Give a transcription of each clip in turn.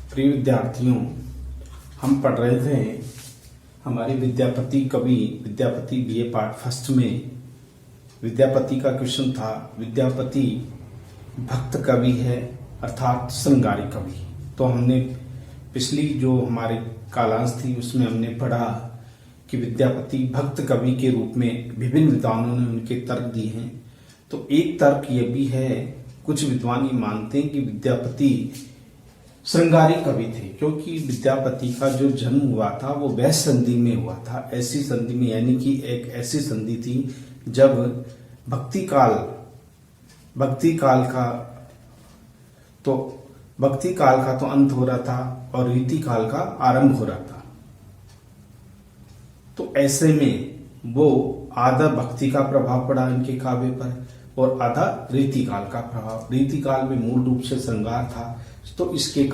प्रिय विद्यार्थियों, हम पढ़ रहे थे हमारी विद्यापति कवि विद्यापति बीए पार्ट फर्स्ट में विद्यापति का क्वेश्चन था। विद्यापति भक्त कवि है अर्थात श्रृंगारी कवि। तो हमने पिछली जो हमारी कालांश थी उसमें हमने पढ़ा कि विद्यापति भक्त कवि के रूप में विभिन्न विद्वानों ने उनके तर्क दिए हैं। तो एक तर्क ये भी है, कुछ विद्वान ये मानते हैं कि विद्यापति श्रृंगारी कवि थे, क्योंकि विद्यापति का जो जन्म हुआ था वो वह संधि में हुआ था। ऐसी संधि में, यानी कि एक ऐसी संधि थी जब भक्ति काल का तो अंत हो रहा था और रीति काल का आरंभ हो रहा था। तो ऐसे में वो आधा भक्ति का प्रभाव पड़ा इनके काव्य पर और आधा रीति काल का प्रभाव। रीति काल में मूल रूप से श्रृंगार था, तो इनके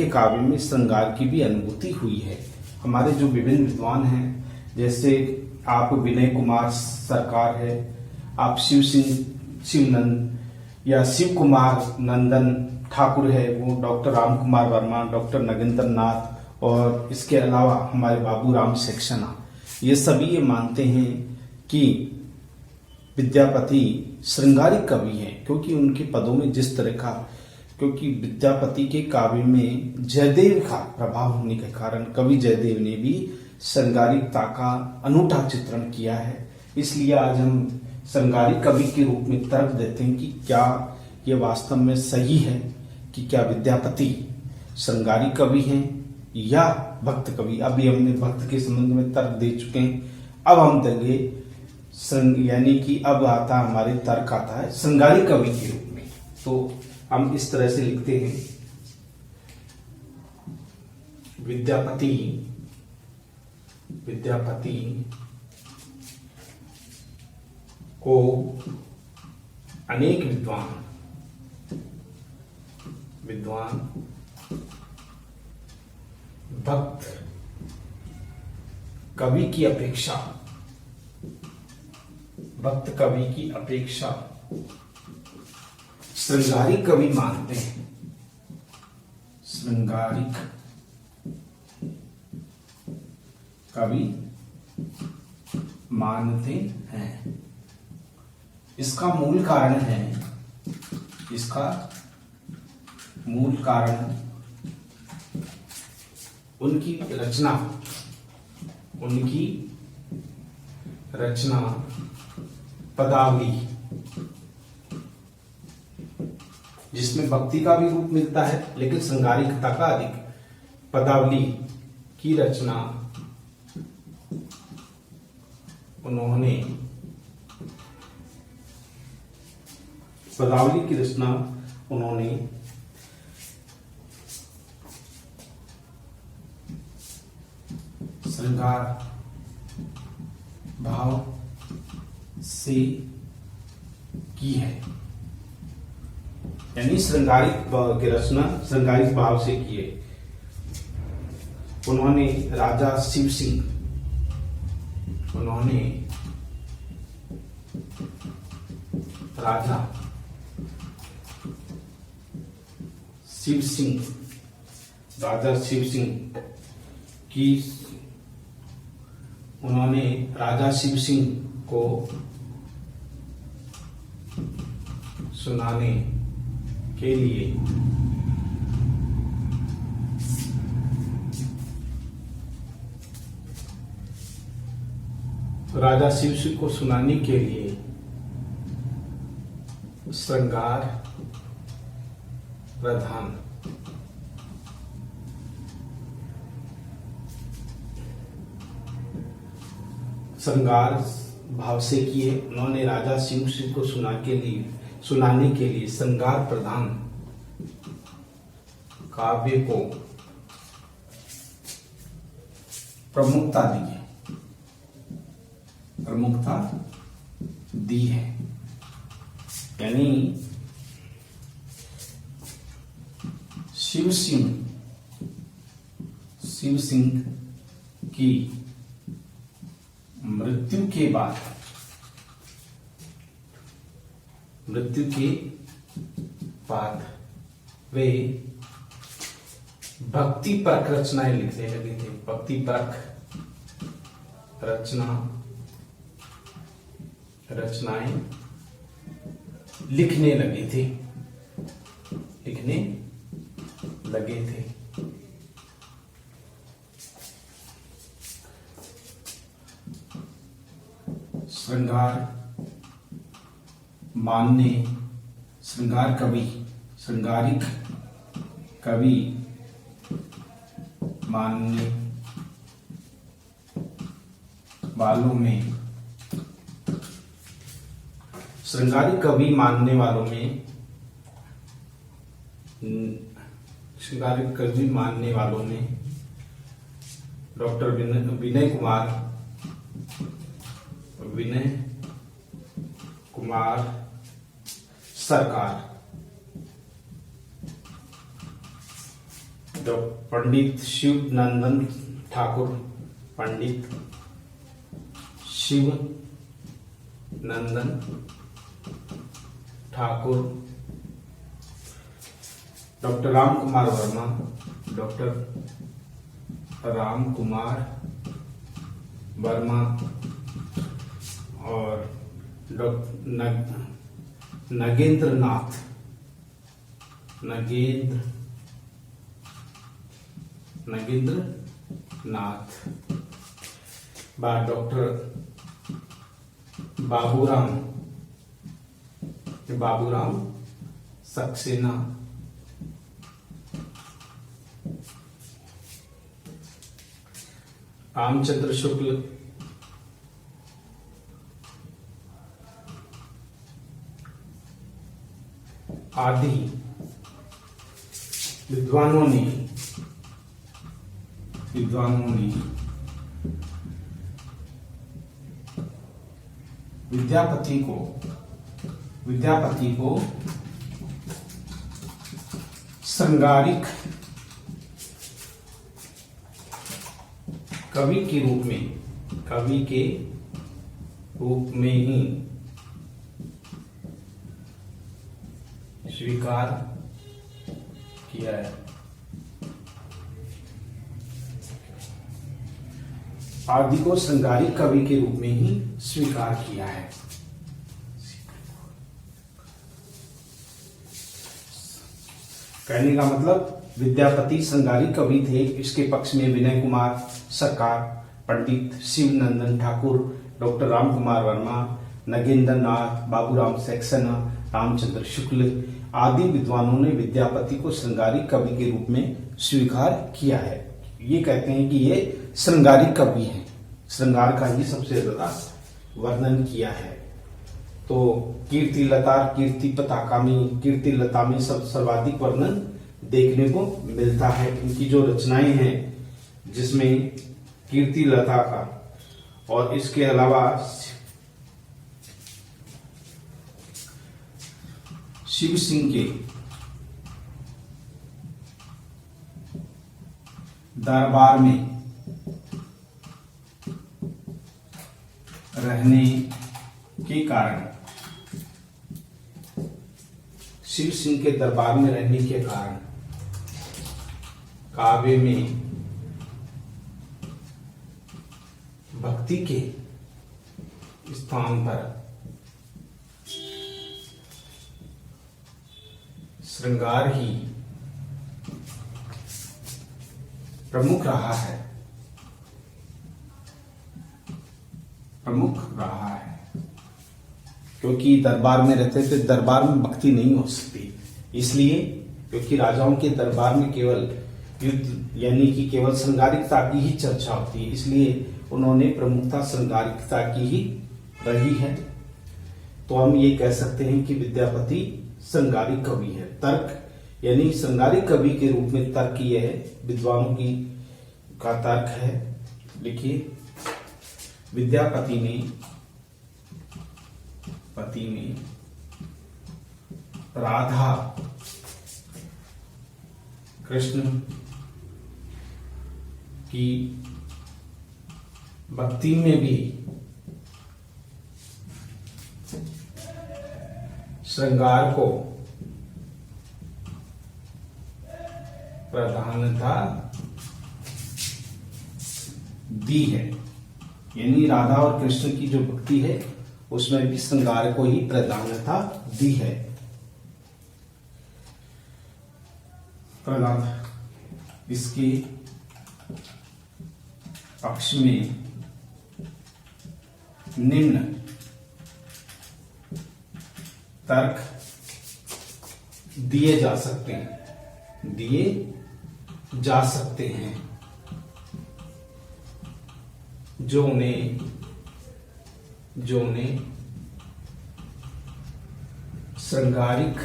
काव्य में श्रृंगार की भी अनुभूति हुई है। हमारे जो विभिन्न विद्वान हैं, जैसे आप विनय कुमार सरकार है, आप शिवनंद या शिव कुमार नंदन ठाकुर है, वो डॉक्टर राम कुमार वर्मा, डॉक्टर नगेंद्र नाथ और इसके अलावा हमारे बाबू राम सक्सेना, ये सभी ये मानते हैं कि विद्यापति श्रृंगारी कवि हैं, क्योंकि उनके पदों में जिस तरह का, क्योंकि विद्यापति के काव्य में जयदेव का प्रभाव होने के कारण कवि जयदेव ने भी श्रृंगारिकता का अनूठा चित्रण किया है। इसलिए आज हम श्रृंगारी कवि के रूप में तर्क देते हैं कि क्या ये वास्तव में सही है कि क्या विद्यापति श्रृंगारी कवि हैं या भक्त कवि। अभी हमने भक्त के संबंध में तर्क दे चुके हैं, अब हम देंगे यानी कि अब आता हमारे तर्क आता है श्रृंगारी कवि के रूप में। तो हम इस तरह से लिखते हैं, विद्यापति को अनेक विद्वान भक्त कवि की अपेक्षा श्रृंगारी कवि मानते हैं। श्रृंगारिक कवि मानते हैं। इसका मूल कारण उनकी रचना पदावली, जिसमें भक्ति का भी रूप मिलता है लेकिन श्रृंगारिकता का अधिक। पदावली की रचना उन्होंने श्रृंगार भाव से की है, यानी श्रृंगारिक की रचना श्रृंगारिक भाव से की है। उन्होंने राजा शिव सिंह को सुनाने के लिए श्रृंगार प्रधान श्रृंगार भाव से किए। उन्होंने राजा शिव को सुनाने के लिए श्रृंगार प्रधान काव्य को प्रमुखता दी है। यानी शिव सिंह की मृत्यु के बाद मृत्यु के बाद वे भक्ति परक रचनाएं लिखने लगे थे। भक्ति परक रचनाएं लिखने लगे थे। श्रृंगारिक कवि मानने वालों में डॉक्टर विनय कुमार सरकार, पंडित शिवनंदन ठाकुर, डॉक्टर राम कुमार वर्मा और नगेंद्र नाथ, डॉक्टर बाबूराम सक्सेना, रामचंद्र शुक्ल, आदि विद्वानों ने विद्यापति को श्रृंगारिक कवि के रूप में ही स्वीकार किया है। आदि को श्रृंगारिक कवि के रूप में ही स्वीकार किया है। कहने का मतलब विद्यापति श्रृंगारिक कवि थे। इसके पक्ष में विनय कुमार सरकार, पंडित शिवनंदन ठाकुर, डॉक्टर राम कुमार वर्मा, नगेंद्र नाथ, बाबूराम सक्सेना, रामचंद्र शुक्ल आदि विद्वानों ने विद्यापति को श्रृंगारिक कवि के रूप में स्वीकार किया है। ये कहते हैं कि ये श्रृंगारिक कवि हैं, श्रृंगार का ही सबसे ज्यादा वर्णन किया है। तो कीर्ति लता में सर्वाधिक वर्णन देखने को मिलता है। इनकी जो रचनाएं हैं जिसमें कीर्ति लता का और इसके अलावा शिव सिंह के दरबार में रहने के कारण काव्य में भक्ति के स्थान पर श्रृंगार ही प्रमुख रहा है। क्योंकि दरबार में रहते थे, दरबार में भक्ति नहीं हो सकती, इसलिए क्योंकि राजाओं के दरबार में केवल युद्ध यानी कि केवल श्रृंगारिकता की ही चर्चा होती है, इसलिए उन्होंने प्रमुखता श्रृंगारिकता की ही रही है। तो हम ये कह सकते हैं कि विद्यापति श्रृंगारिक कवि है। तर्क यानी श्रृंगारिक कवि के रूप में तर्क ये है, विद्वानों का तर्क है। लिखिए, विद्यापति ने राधा कृष्ण की भक्ति में भी श्रृंगार को प्रधानता दी है, यानी राधा और कृष्ण की जो भक्ति है उसमें भी श्रृंगार को ही प्रधानता दी है। प्रधान इसके पक्ष में निम्न तर्क दिए जा सकते हैं, जो उन्हें श्रृंगारिक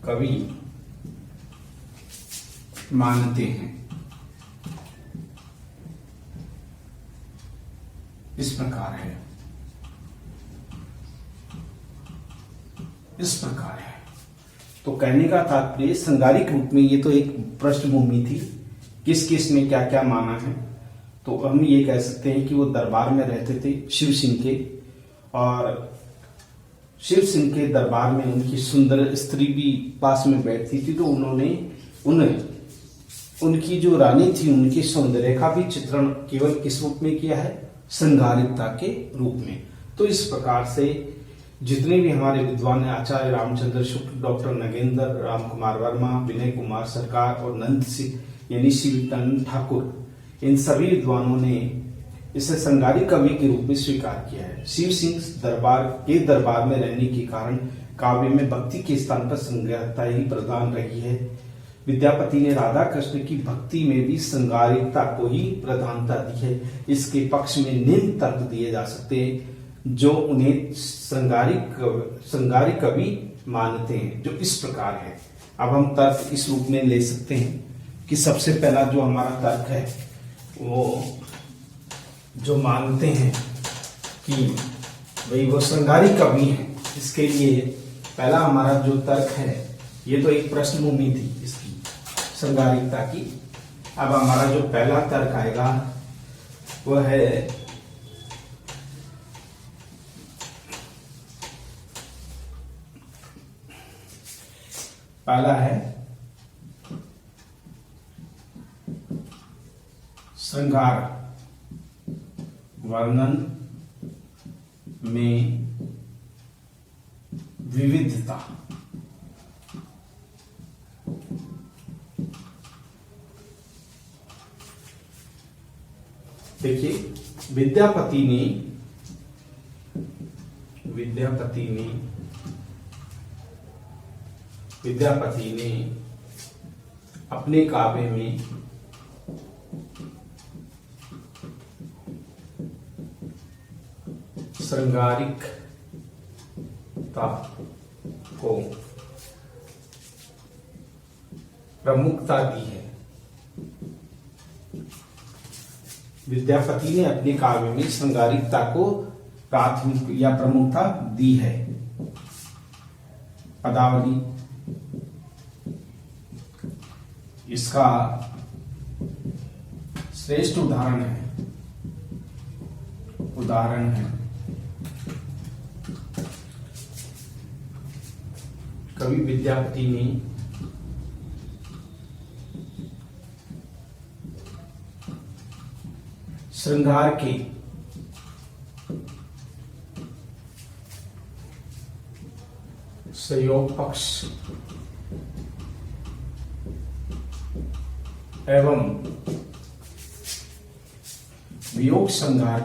कवि मानते हैं। इस प्रकार है। तो कहने का तात्पर्य श्रृंगारिक रूप में, ये तो एक पृष्ठभूमि थी, किस किस ने क्या क्या माना है। तो हम ये कह सकते हैं कि वो दरबार में रहते थे शिव सिंह के, और शिव सिंह के दरबार में उनकी सुंदर स्त्री भी पास में बैठती थी, तो उन्होंने उनकी जो रानी थी उनकी सौंदर्य का भी चित्रण केवल किस रूप में किया है? श्रृंगारिकता के रूप में। तो इस प्रकार से जितने भी हमारे विद्वान हैं, आचार्य रामचंद्र शुक्ल, डॉक्टर नगेंद्र राम कुमार वर्मा, विनय कुमार सरकार और नंद सिंह यानी शिवकानंद ठाकुर, इन सभी विद्वानों ने इसे श्रृंगारिक कवि के रूप में स्वीकार किया है। शिव सिंह दरबार में रहने के कारण काव्य में भक्ति के स्थान पर श्रृंगारिकता ही प्रधान रही है। विद्यापति ने राधा कृष्ण की भक्ति में भी श्रृंगारिकता को ही प्रधानता दी है। इसके पक्ष में निम्न तर्क दिए जा सकते हैं, जो उन्हें श्रृंगारिक कवि मानते हैं, जो इस प्रकार है। अब हम तर्क इस रूप में ले सकते हैं कि सबसे पहला जो हमारा तर्क है, वो जो मानते हैं कि भाई वो श्रृंगारिक कवि हैं, इसके लिए पहला हमारा जो तर्क है, ये तो एक पृष्ठभूमि थी इसकी श्रृंगारिकता की। अब हमारा जो पहला तर्क आएगा वह है श्रृंगार वर्णन में विविधता। देखिए, विद्यापति ने अपने काव्य में श्रृंगारिकता को प्रमुखता दी है। विद्यापति ने अपने काव्य में श्रृंगारिकता को प्राथमिक या प्रमुखता दी है। पदावली इसका श्रेष्ठ उदाहरण है। कवि विद्यापति ने श्रृंगार के संयोग पक्ष एवं वियोग श्रृंगार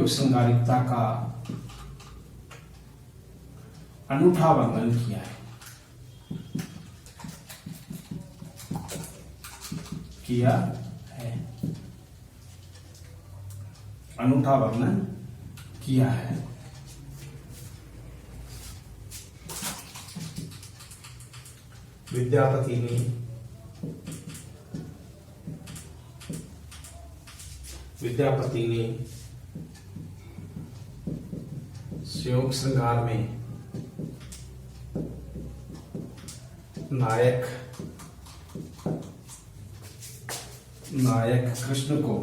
श्रृंगारिकता का अनूठा वर्णन किया है। अनूठा वर्णन किया है। विद्यापति ने संयोग श्रृंगार में नायक नायक कृष्ण को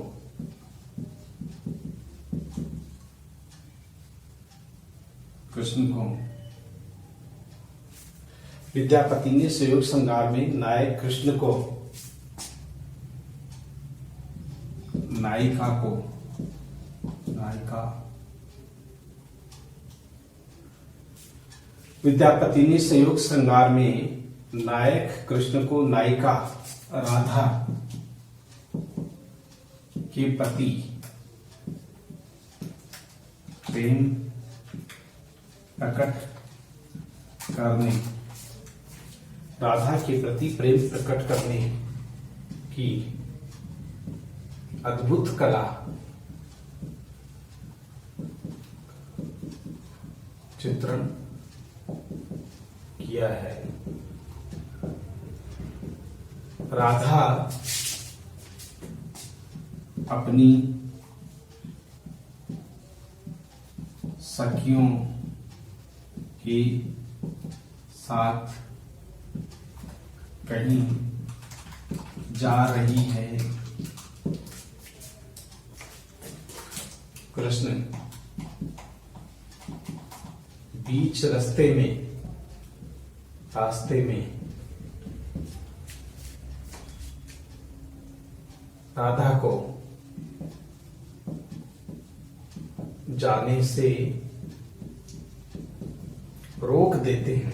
विद्यापति ने संयोग श्रृंगार में नायक कृष्ण को नायिका विद्यापति ने संयोग श्रृंगार में नायक कृष्ण को नायिका राधा के प्रति प्रेम प्रकट करने की अद्भुत कला चित्रण किया है। राधा अपनी सखियों के साथ कहीं जा रही है। कृष्ण बीच रास्ते में राधा को जाने से रोक देते हैं।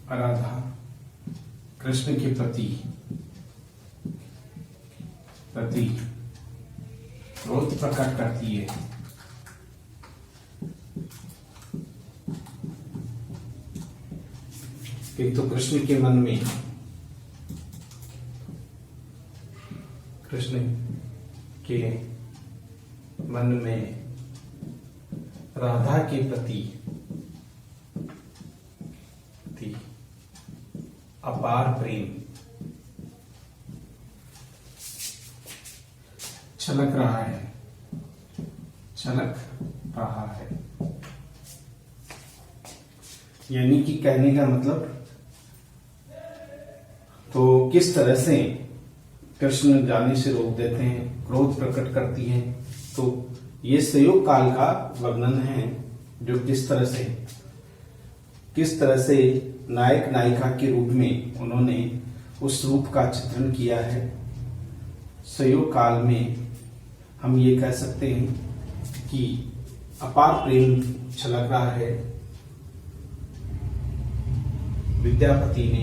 राधा कृष्ण के प्रति क्रोध प्रकट करती है। किंतु कृष्ण के मन में राधा के प्रति अपार प्रेम छलक रहा है। यानी कि कहने का मतलब तो किस तरह से कृष्ण जाने से रोक देते हैं, क्रोध प्रकट करती हैं। तो ये संयोग काल का वर्णन है, जो किस तरह से नायक नायिका के रूप में उन्होंने उस रूप का चित्रण किया है। संयोग काल में हम ये कह सकते हैं कि अपार प्रेम छलक रहा है। विद्यापति ने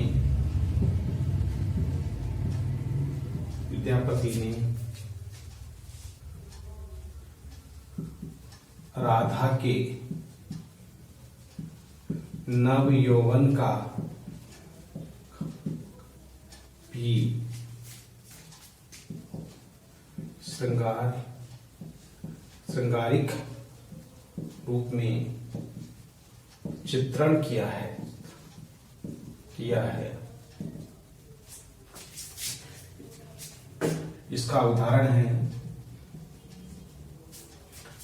राधा के नव यौवन का भी श्रृंगारिक रूप में चित्रण किया है। इसका उदाहरण है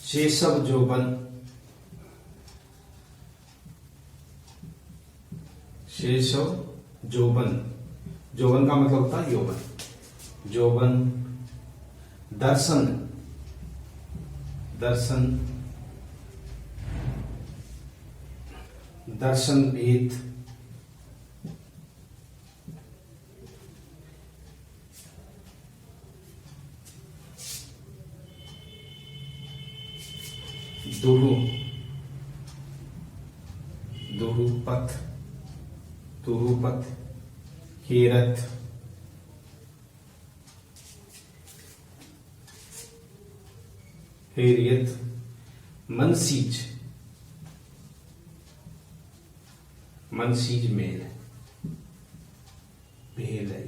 शेषव जोबन। जोबन का मतलब होता है यौवन। जोबन दर्शन भेद दुरुपथ हेरथ हेरियत मनसीज मेल भेल है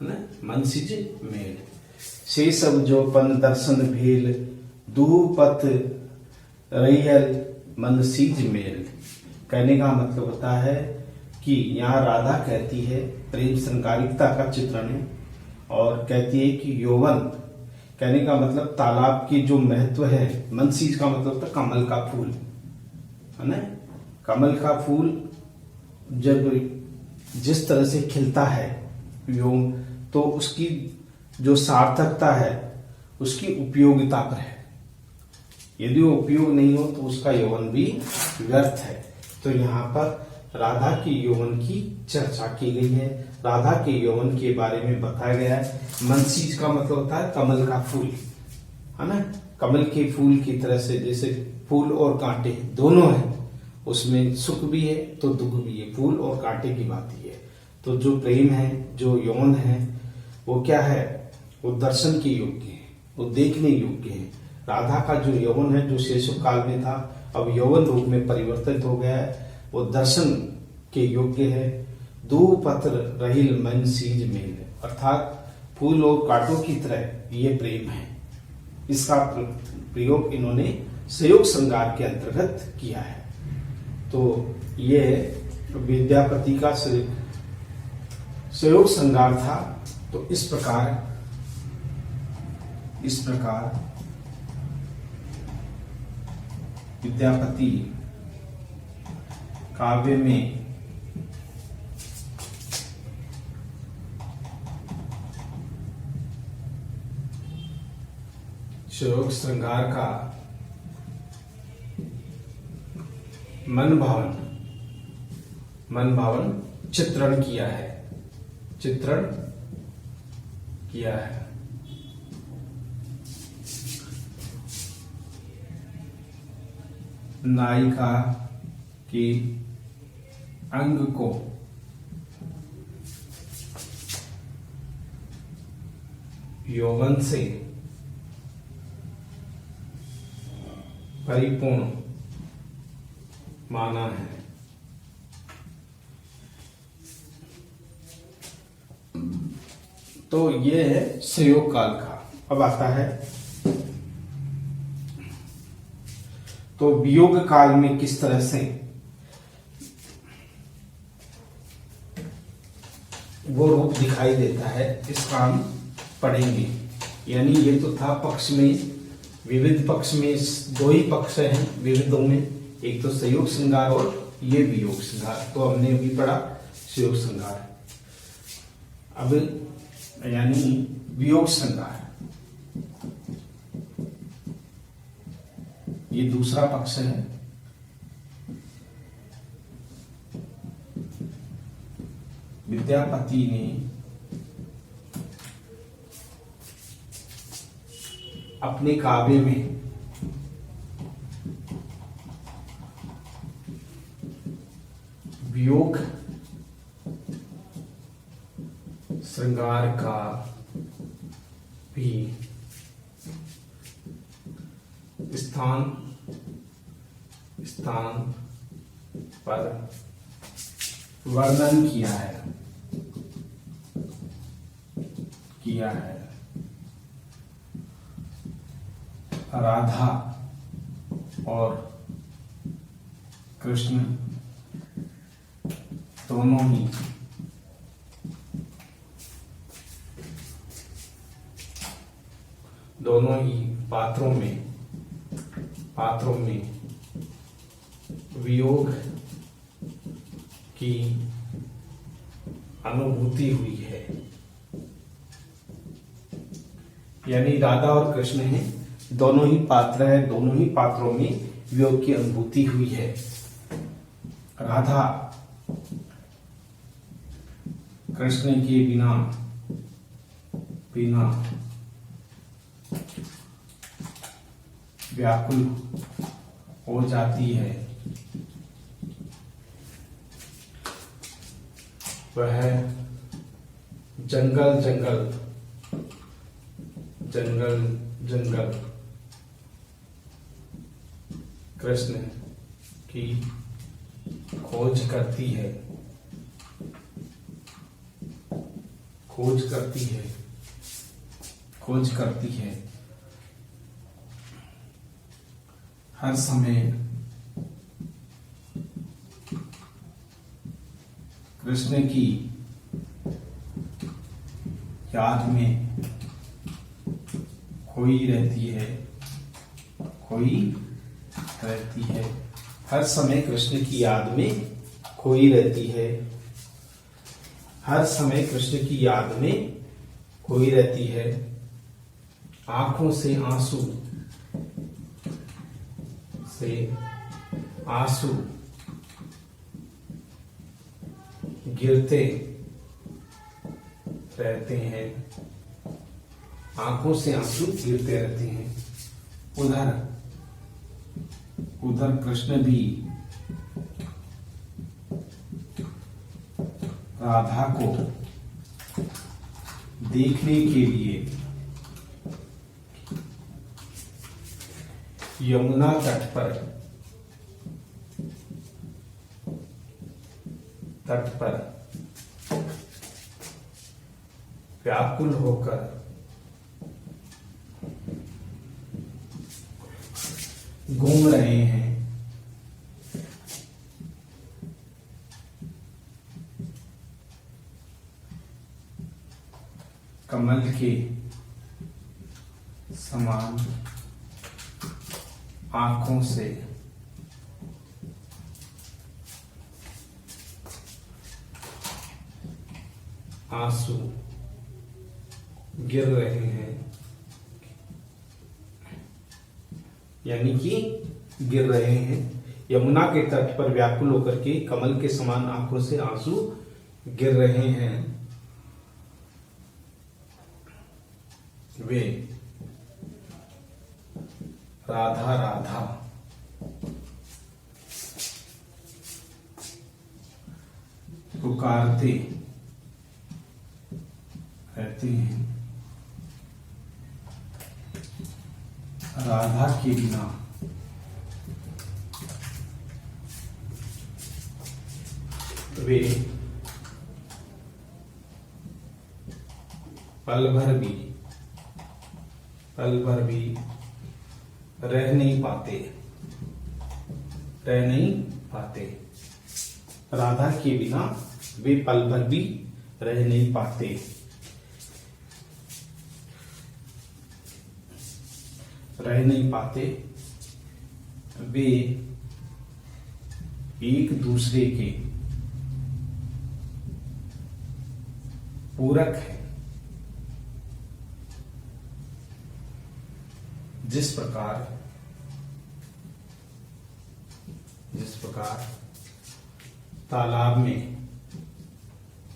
ना। मनसीज मेल शेषव जोपन दर्शन भेल दुपथ रैयल मनसीज मेल। कहने का मतलब होता है कि यहाँ राधा कहती है, प्रेम श्रृंगारिकता का चित्रण है, और कहती है कि यौवन कहने का मतलब तालाब की जो महत्व है, मनसीज का मतलब था कमल का फूल, है ना। कमल का फूल जब जिस तरह से खिलता है योग, तो उसकी जो सार्थकता है उसकी उपयोगिता पर है। यदि वो उपयोग नहीं हो तो उसका यौवन भी व्यर्थ है। तो यहाँ पर राधा के यौवन की चर्चा की गई है, राधा के यौवन के बारे में बताया गया है। मनसीज का मतलब होता है कमल का फूल, है ना। कमल के फूल की तरह से जैसे फूल और कांटे दोनों है, उसमें सुख भी है तो दुख भी है, फूल और कांटे की बात ही है। तो जो प्रेम है, जो यौन है, वो क्या है, वो दर्शन के योग्य है, वो देखने योग्य है। राधा का जो यौवन है, जो शैशव काल में था, अब यौवन रूप में परिवर्तित हो गया है, वो दर्शन के योग्य है। दो पत्र रहिल मन सीज मेल, अर्थात फूल और कांटों की तरह ये प्रेम है। इसका प्रयोग इन्होंने संयोग श्रृंगार के अंतर्गत किया है। तो ये विद्यापति का संयोग श्रृंगार था। तो इस प्रकार विद्यापति काव्य में संयोग श्रृंगार का मन भावन चित्रण किया है। नायिका के अंग को यौवन से परिपूर्ण माना है। तो ये है संयोग काल का। अब आता है तो वियोग काल में किस तरह से वो रूप दिखाई देता है, इसका हम पढ़ेंगे। यानी ये तो था पक्ष में, विविध पक्ष में दो ही पक्ष हैं विविधों में, एक तो संयोग श्रृंगार और ये वियोग श्रृंगार। तो हमने अभी पढ़ा संयोग श्रृंगार। अब यानी वियोग श्रृंगार, ये दूसरा पक्ष है। विद्यापति ने अपने काव्य में वियोग श्रृंगार का भी स्थान पर वर्णन किया है। राधा और कृष्ण दोनों ही पात्रों में वियोग की अनुभूति हुई है। यानी राधा और कृष्ण हैं, दोनों ही पात्र हैं, दोनों ही पात्रों में वियोग की अनुभूति हुई है। राधा कृष्ण के बिना व्याकुल हो जाती है। वह जंगल कृष्ण की खोज करती है। हर समय कृष्ण की याद में खोई रहती है, खोई रहती है, हर समय कृष्ण की याद में खोई रहती है, हर समय कृष्ण की याद में खोई रहती है, आंखों से आंसू गिरते रहते हैं, आंखों से आंसू गिरते रहते हैं। उधर कृष्ण भी राधा को देखने के लिए यमुना तट पर व्याकुल होकर घूम रहे हैं। कमल के समान आंखों से आंसू गिर रहे हैं, यानी कि गिर रहे हैं। यमुना के तट पर व्याकुल होकर के कमल के समान आंखों से आंसू गिर रहे हैं। वे राधा राधा पुकारते रहते हैं। राधा के बिना वे पल भर भी रह नहीं पाते। राधा के बिना वे पल भर भी रह नहीं पाते। वे एक दूसरे के पूरक है। जिस प्रकार तालाब में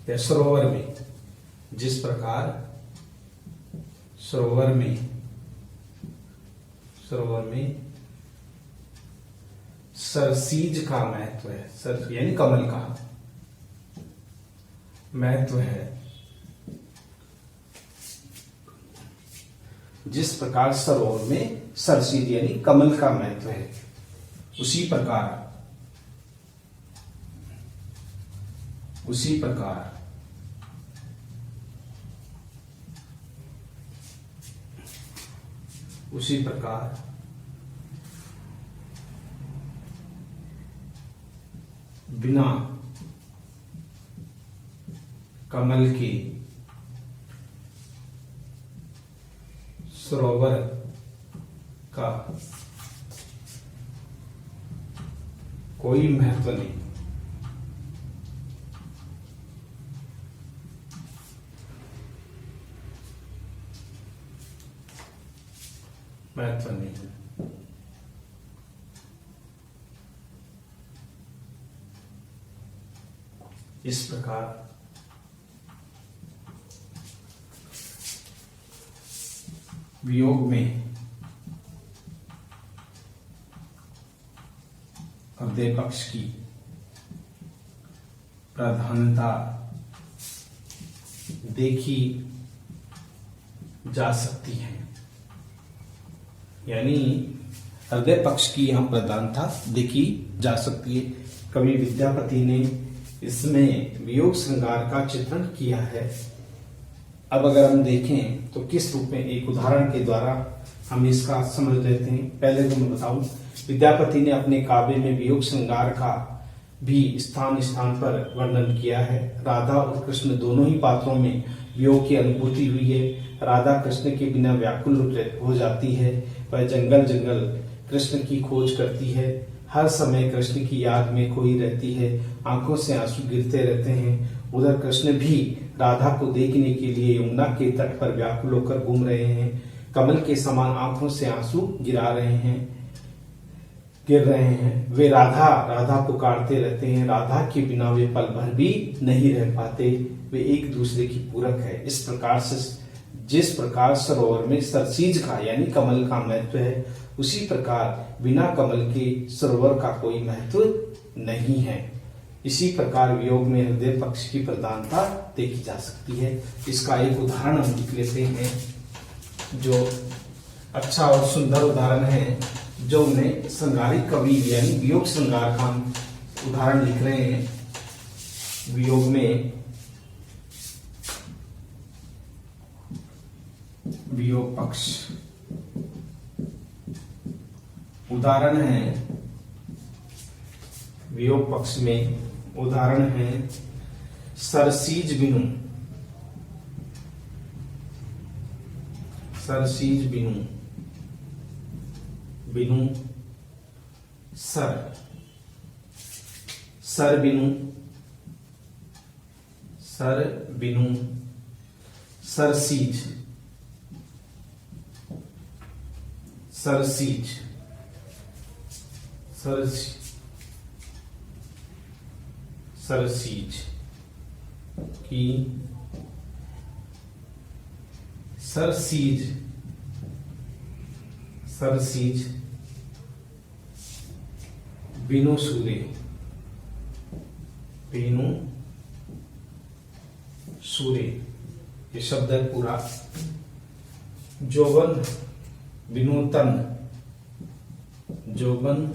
या सरोवर में, जिस प्रकार सरोवर में सरसीज का महत्व है, यानी कमल का महत्व है, जिस प्रकार सरोवर में सरसीज यानी कमल का महत्व है, उसी प्रकार बिना कमल के सरोवर का कोई महत्व नहीं। इस प्रकार वियोग में हृदय पक्ष की प्रधानता देखी जा सकती है, यानी हृदय पक्ष की यहाँ प्रधानता देखी जा सकती है। कवि विद्यापति ने इसमें वियोग श्रृंगार का चित्रण किया है। अब अगर हम देखें तो किस रूप में, एक उदाहरण के द्वारा हम इसका समझ लेते हैं। पहले तो मैं बताऊं, विद्यापति ने अपने काव्य में वियोग श्रृंगार का भी स्थान स्थान पर वर्णन किया है। राधा और कृष्ण दोनों ही पात्रों में वियोग की अनुभूति हुई है। राधा कृष्ण के बिना व्याकुल हो जाती है। वह जंगल जंगल कृष्ण की खोज करती है, हर समय कृष्ण की याद में खोई रहती है, आंखों से आंसू गिरते रहते हैं। उधर कृष्ण भी राधा को देखने के लिए यमुना के तट पर व्याकुल होकर घूम रहे हैं, कमल के समान आंखों से आंसू गिर रहे हैं। वे राधा राधा पुकारते रहते हैं, राधा के बिना वे पल भर भी नहीं रह पाते, वे एक दूसरे की पूरक है। इस प्रकार से जिस प्रकार सरोवर में सरसीज का यानी कमल का महत्व है, उसी प्रकार बिना कमल के सरोवर का कोई महत्व नहीं है। इसी प्रकार वियोग में हृदय पक्ष की प्रधानता देखी जा सकती है। इसका एक उदाहरण हम लिख लेते हैं, जो अच्छा और सुंदर उदाहरण है, जो उन्हें श्रृंगारिक कवि यानी वियोग श्रृंगार का उदाहरण लिख रहे हैं। वियोग में वियोग पक्ष उदाहरण है, वियोग पक्ष में उदाहरण है सरसीज बिनु, सरसीज बिनु, बिनु सर, सर बिनु, सर बिनु सरसीज, सरसीज, सरसीज की सरसीज, सरसीज बिनु सूरे, बिनु सूरे, ये शब्द है पूरा। जोबन बिनु तन, जोबन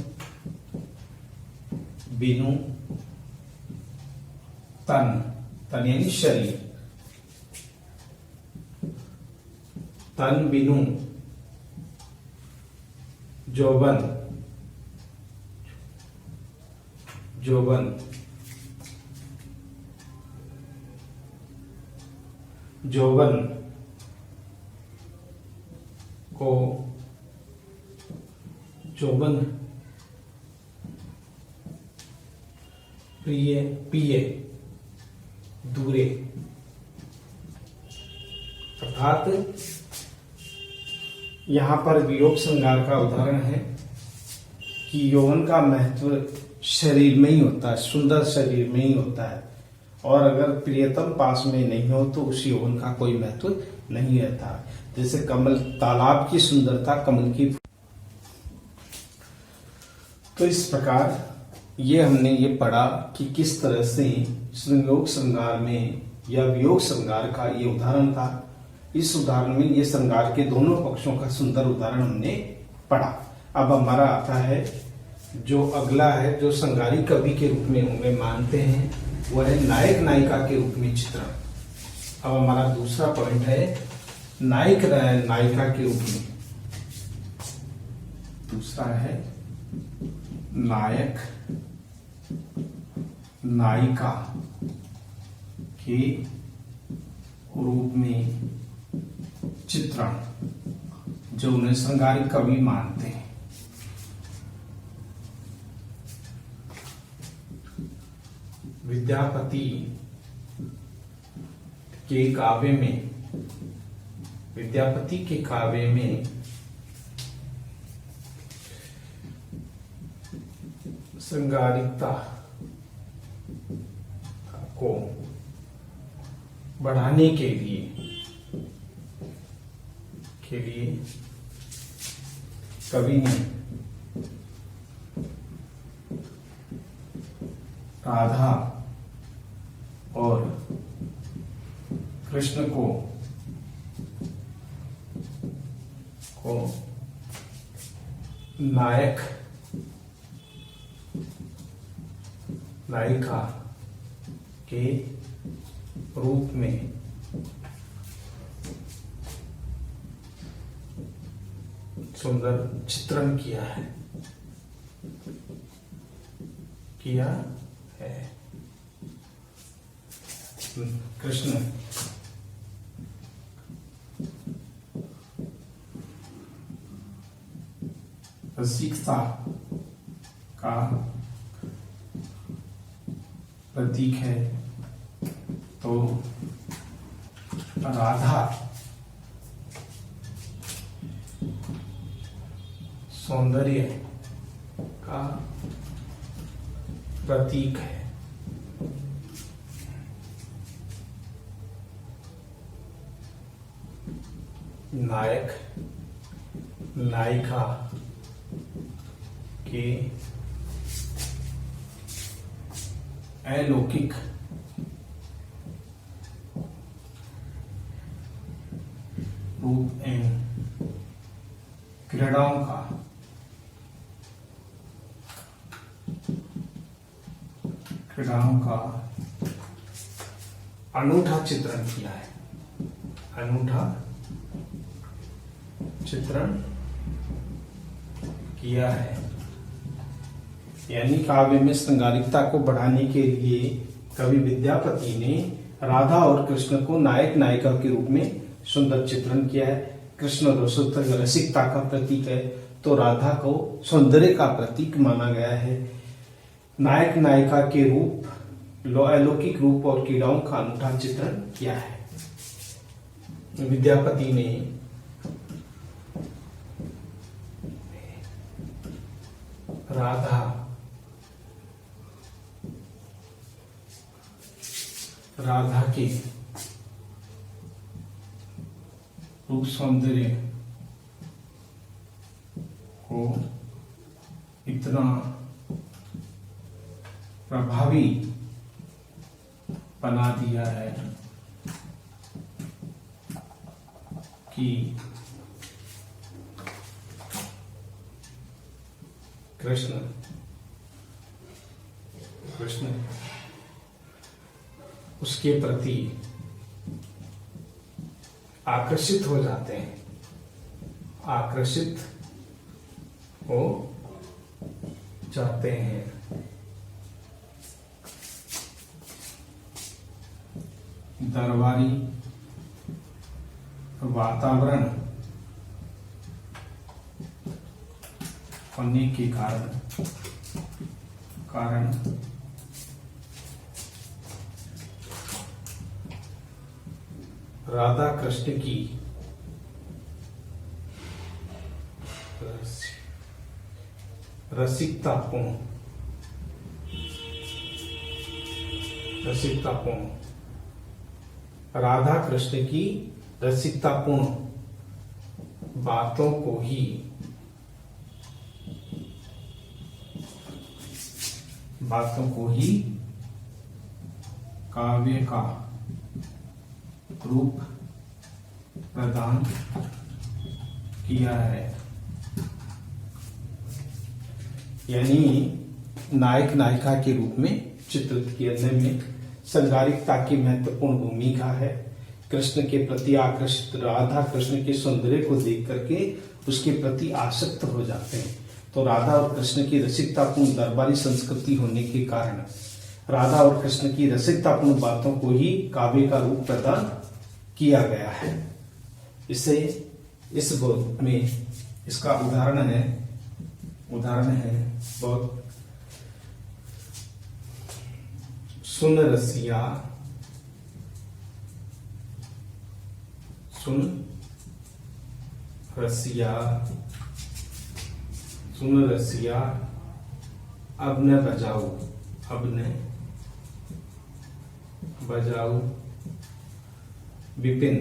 बिनु तन, तन यानी शरीर, तन बिनु जोबन, जोबन, जोबन को, जोबन प्रिय पिए दूरे, अर्थात यहां पर वियोग श्रृंगार का उदाहरण है कि यौवन का महत्व शरीर में ही होता है, सुंदर शरीर में ही होता है, और अगर प्रियतम पास में नहीं हो तो उस यौवन का कोई महत्व नहीं रहता। जैसे कमल, तालाब की सुंदरता कमल की। तो इस प्रकार ये हमने ये पढ़ा कि किस तरह से वियोग श्रृंगार में या वियोग श्रृंगार का ये उदाहरण था। इस उदाहरण में ये श्रृंगार के दोनों पक्षों का सुंदर उदाहरण हमने पढ़ा। अब हमारा आता है जो अगला है, जो श्रृंगारी कवि के रूप में उन्हें मानते हैं, वो है नायक नायिका के रूप में चित्रण। अब हमारा दूसरा पॉइंट है नायक नायिका के रूप में। दूसरा है नायक नायिका के रूप में चित्रण, जो उन्हें श्रृंगारिक कवि मानते हैं। विद्यापति के काव्य में, विद्यापति के काव्य में श्रृंगारिकता को बढ़ाने के लिए कवि ने राधा और कृष्ण को नायक नायिका के रूप में सुंदर चित्रण किया है कृष्ण रसिकता का प्रतीक है, तो राधा सौंदर्य का प्रतीक है। नायक नायिका के अलौकिक रूप एवं क्रीड़ाओं का अनूठा चित्रण किया है। अनूठा चित्रण किया है, यानी काव्य में श्रृंगारिकता को बढ़ाने के लिए कवि विद्यापति ने राधा और कृष्ण को नायक नायिका के रूप में सुंदर चित्रण किया है। कृष्ण रसिकता का प्रतीक है, तो राधा को सौंदर्य का प्रतीक माना गया है। नायक नायिका के रूप, अलौकिक रूप और क्रीड़ाओं का अनूठा चित्रण किया है। विद्यापति ने राधा के रूप सौंदर्य को इतना प्रभावी बना दिया है कि कृष्ण उसके प्रति आकर्षित हो जाते हैं, आकर्षित हो जाते हैं। दरबारी वातावरण होने के कारण राधा कृष्ण की रसिकतापूर्ण राधा कृष्ण की रसिकतापूर्ण बातों को ही काव्य का रूप प्रदान किया है। यानी नायक नायिका के रूप में चित्रित करने में श्रृंगारिकता की महत्वपूर्ण भूमिका है। कृष्ण के प्रति आकर्षित राधा कृष्ण के सौंदर्य को देख करके उसके प्रति आसक्त हो जाते हैं। तो राधा और कृष्ण की रसिकतापूर्ण दरबारी संस्कृति होने के कारण राधा और कृष्ण की रसिकतापूर्ण बातों को ही काव्य का रूप प्रदान किया गया है। इसे इस बोध में इसका उदाहरण है बहुत सुन रसिया अब न बजाऊ विपिन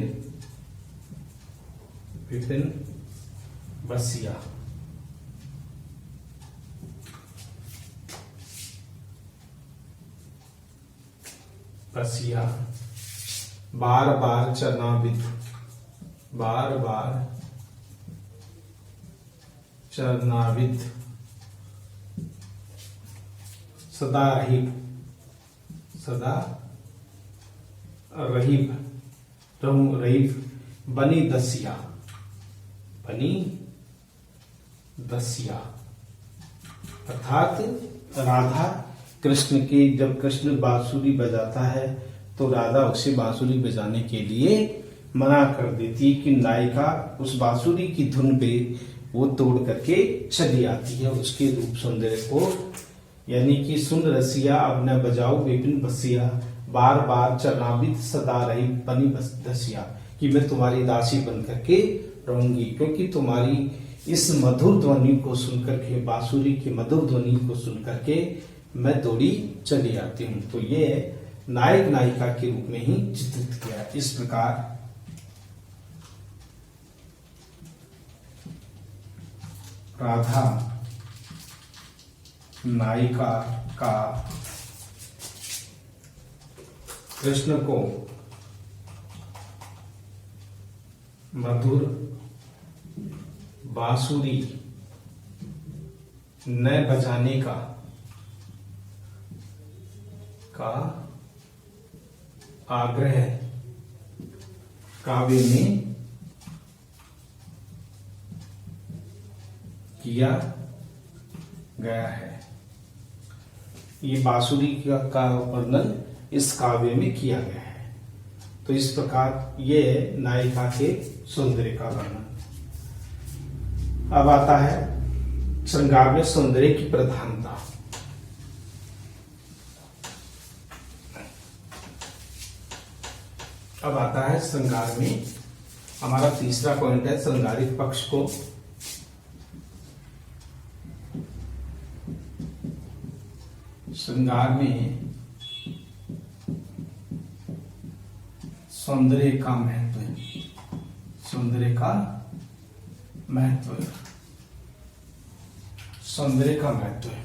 बसिया। बार बार चरनाविद सदा रहीब बनी दसिया। अर्थात राधा कृष्ण के, जब कृष्ण बांसुरी बजाता है तो राधा उसे बांसुरी बजाने के लिए मना कर देती कि नायिका उस बांसुरी की धुन पे वो तोड़ करके चली आती है उसके रूप सौंदर्य को। यानी कि सुन रसिया अब न बजाओ विपिन बसिया, बार बार चरणाबित सदा रही बनी बस दसिया, कि मैं तुम्हारी दासी बन करके रहूंगी, क्योंकि तुम्हारी इस मधुर ध्वनि को सुनकर के, बांसुरी की मधुर ध्वनि को सुन करके मैं दौड़ी चली आती हूँ। तो ये नायक नायिका के रूप में ही चित्रित किया। इस प्रकार राधा नायिका का कृष्ण को मधुर बांसुरी न बजाने का आग्रह काव्य में किया गया है। ये बांसुरी का वर्णन इस काव्य में किया गया है। तो इस प्रकार ये नायिका के सौंदर्य का वर्णन। अब आता है श्रृंगार में सौंदर्य की प्रधानता। अब आता है श्रृंगार में हमारा तीसरा पॉइंट है श्रृंगारिक पक्ष को श्रृंगार में सौंदर्य का महत्व है। सौंदर्य का महत्व, सौंदर्य का महत्व है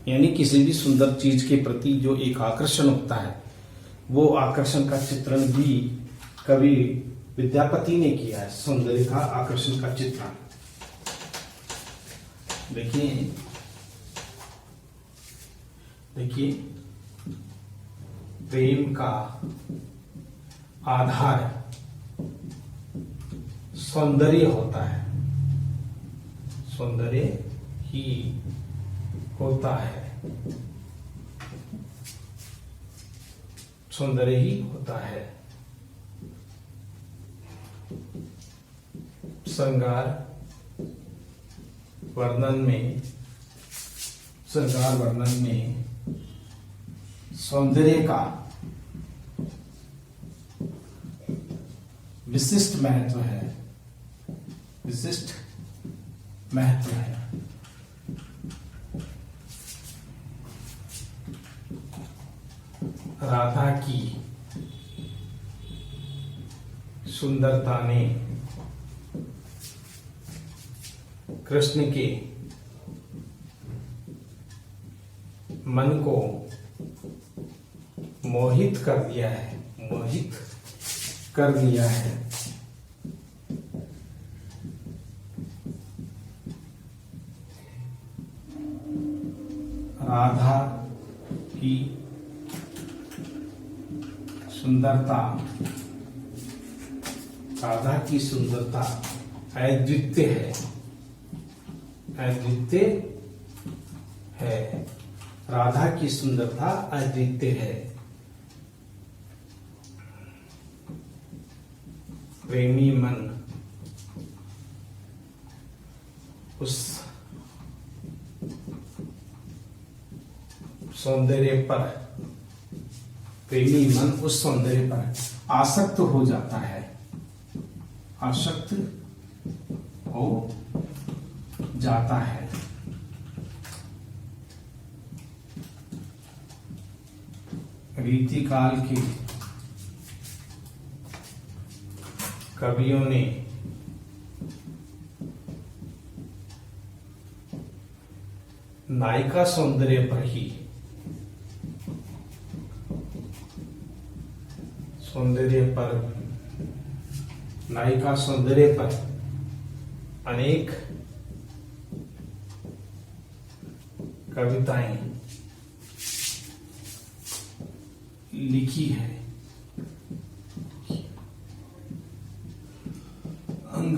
यानी किसी भी सुंदर चीज के प्रति जो एक आकर्षण होता है, वो आकर्षण का चित्रण भी कवि विद्यापति ने किया है। सौंदर्य का आकर्षण का चित्रण देखिए प्रेम का आधार सौंदर्य होता है, सौंदर्य ही होता है, सौंदर्य ही होता है। श्रृंगार वर्णन में सौंदर्य का विशिष्ट महत्व है, विशिष्ट महत्व है। राधा की सुंदरता ने कृष्ण के मन को मोहित कर दिया है, मोहित कर दिया है। राधा की सुंदरता, राधा की सुंदरता अद्वितीय है, अद्वितीय है। राधा की सुंदरता अद्वितीय है। प्रेमी मन उस सौंदर्य पर, प्रेमी मन उस सौंदर्य पर आसक्त हो जाता है, आसक्त हो जाता है। रीतिकाल के कवियों ने नायिका सौंदर्य पर ही, नायिका सौंदर्य पर अनेक कविताएं लिखी है। अंग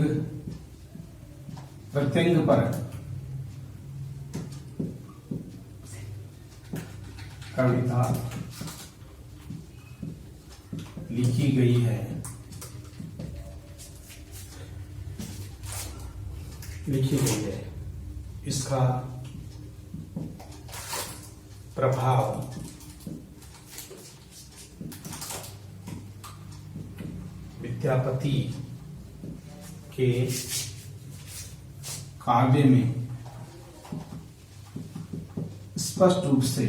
प्रत्यंग पर कविता लिखी गई है। लिखी गई है, इसका प्रभाव विद्यापति के काव्य में स्पष्ट रूप से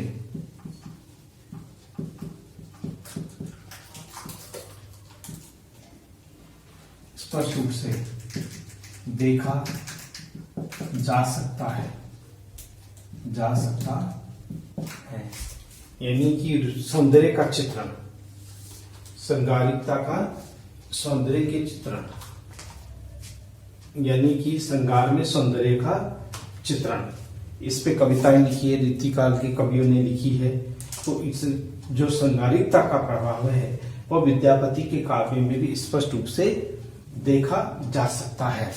देखा जा सकता है यानी कि सौंदर्य का चित्रण, श्रृंगारिकता का सौंदर्य के चित्रण, यानी कि श्रृंगार में सौंदर्य का चित्रण, इस पे कविताएं लिखी है, रीतिकाल के कवियों ने लिखी है। तो इस जो श्रृंगारिकता का प्रभाव है वह विद्यापति के काव्य में भी स्पष्ट रूप से देखा जा सकता है।